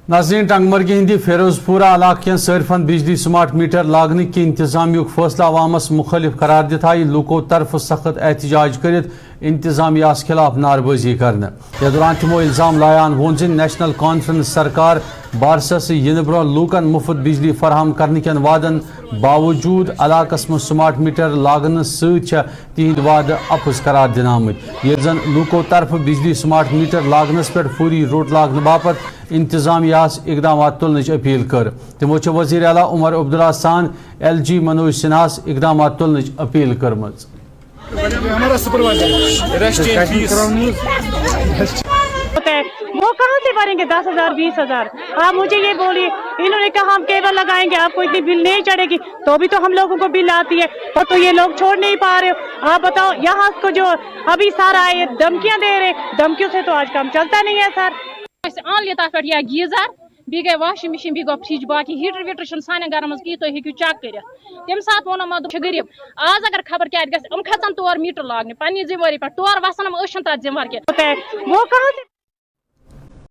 नाज़रीन, टंगमर्गी हिंदी फेरोजपुरा इलाके के सैरफन बिजली स्मार्ट मीटर लागने की इंतजामिया फैसला अवामस मुखालिफ करार दित आई लूको तरफ सख्त एहतजाज कर इंतजामिया खिलाफ नारबाजी करने यह दौरान तमो इल्जाम लायान वोन नेशनल कॉन्फ्रेंस सरकार बारस इन ब्रो लूकन मुफ्त बिजली फराहम करने के वादन बावजूद इलाकस में स्मार्ट मीटर लागन तिहद वाद अफज करार दिन आमत ये जन लूको तरफ बिजली स्मार्ट मीटर लागनस पे फूरी रोट लागने बापत इंतजामिया इकदाम तुलने अपील कर तमो वज़ीर आला उमर अब्दुल्ला सान LG मनोज सिन्हा इकदाम तुलने अपील करम। वो कहाँ से भरेंगे 10,000 20,000? आप मुझे ये बोलिए, इन्होंने कहा हम केबल लगाएंगे आपको इतनी बिल नहीं चढ़ेगी, तो भी तो हम लोगों को बिल आती है और तो ये लोग छोड़ नहीं पा रहे हो। आप बताओ, यहाँ को जो अभी सारा ये धमकियां दे रहे, धमकियों से तो आज काम चलता नहीं है सर। आन लेता पे या गीजर बी गई washing machine be go fridge बाकी हीटर वीटर सान गर मज कहीं तुम हेकू चेक कर तम सात वो मत गरीब आज अगर खबर क्या खचन तौर मीटर लागने पन्नी जिम्मेवारी पे तौर वसन तथ जिम्मेवार क्या वो कहाँ से